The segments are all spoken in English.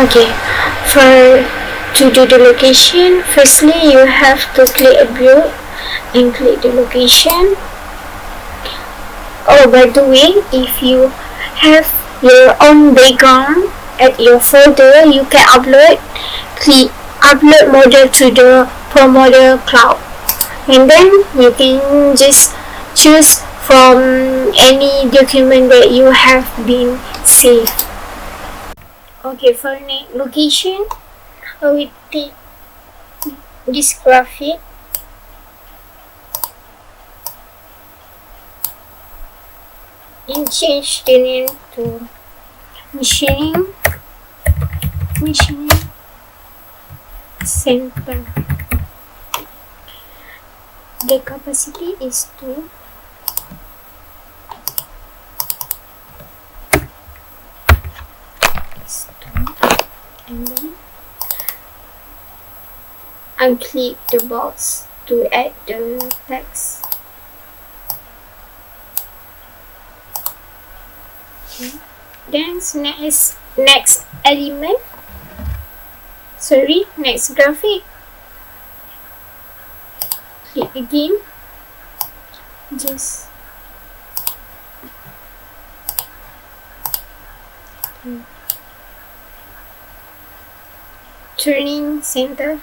Okay, for to do the location, firstly you have to click a view and click the location. Oh, by the way, if you have your own background at your folder, you can click upload model to the Promodel cloud, and then you can just choose from any document that you have been saved. Okay, for next location, I will take this graphic and change the name to machining center. The capacity is 2. And then unclick the box to add the text. Okay. Then next element. Next graphic. Click again. Just turning center.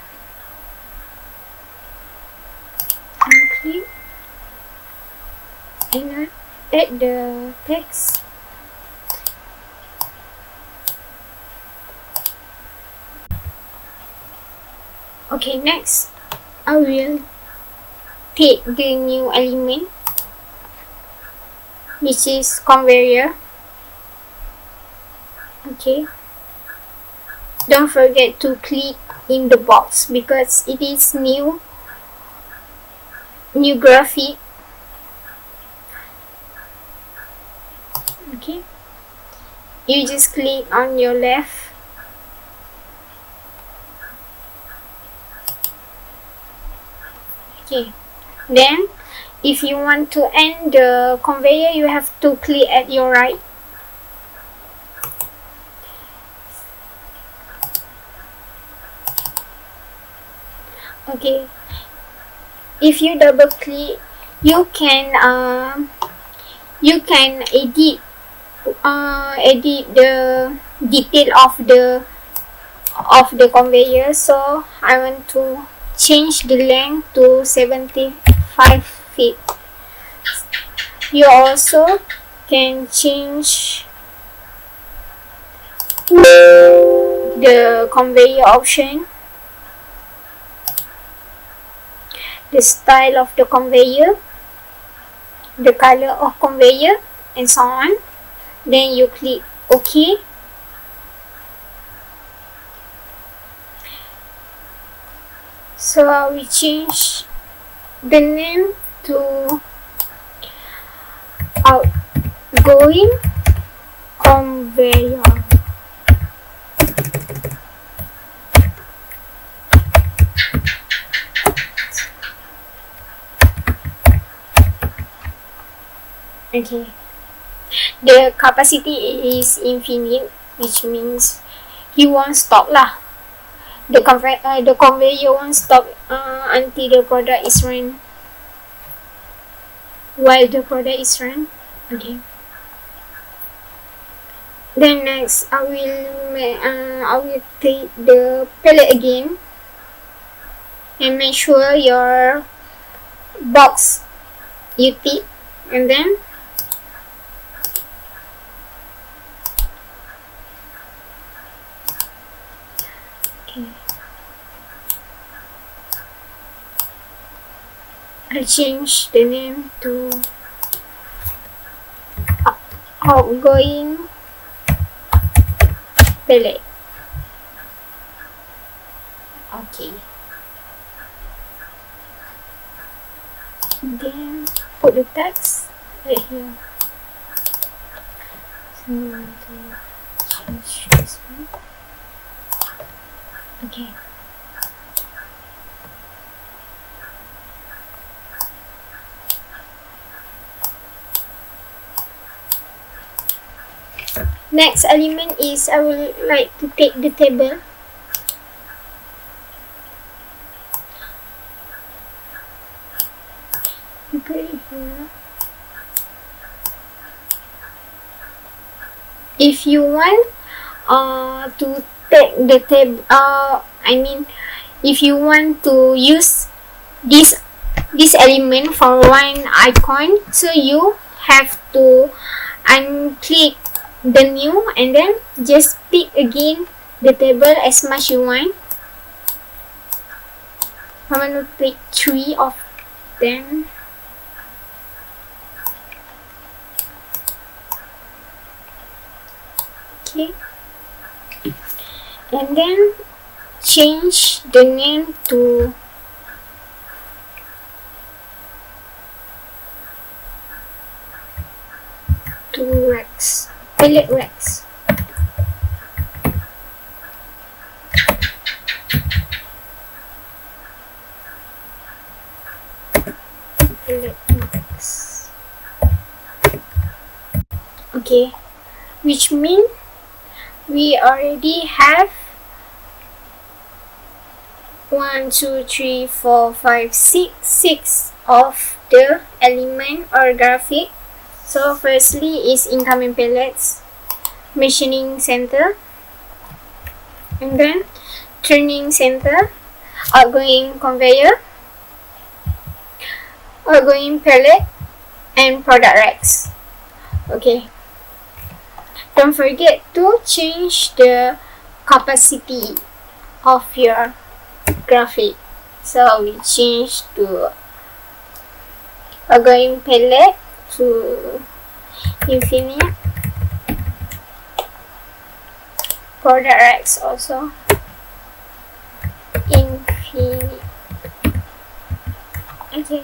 Unclick and add the text. Okay, next I will take the new element, which is conveyor. Okay, don't forget to click in the box because it is new graphic. Okay, you just click on your left. Okay, then if you want to end the conveyor, you have to click at your right. Okay, if you double click, you can edit the detail of the conveyor. So I want to change the length to 75 feet. You also can change the conveyor option, the style of the conveyor, the color of conveyor, and so on. Then you click OK. So I will change the name to outgoing conveyor. Okay, the capacity is infinite, which means he won't stop lah. The conveyor won't stop until the product is run. While the product is run. Okay. Then next, I will take the palette again and make sure your box you tick, and then I change the name to outgoing palette. Okay. Then put the text right here. So I want to change this one. Okay. Next element is I would like to take the table. Put it here. If you want to take the table, if you want to use this element for one icon, so you have to unclick the new and then just pick again the table as much you want. I'm gonna pick 3 of them. Okay, and then change the name to Rex, Pellet Rex. Pellet Rex. Okay, which means we already have 1, 2, 3, 4, 5, 6 of the element or graphic. So firstly is incoming pellets, machining center, and then turning center, outgoing conveyor, outgoing pellet, and product racks. Okay, don't forget to change the capacity of your graphic. So we change to outgoing pellet to infinite, product racks also infinite. Okay.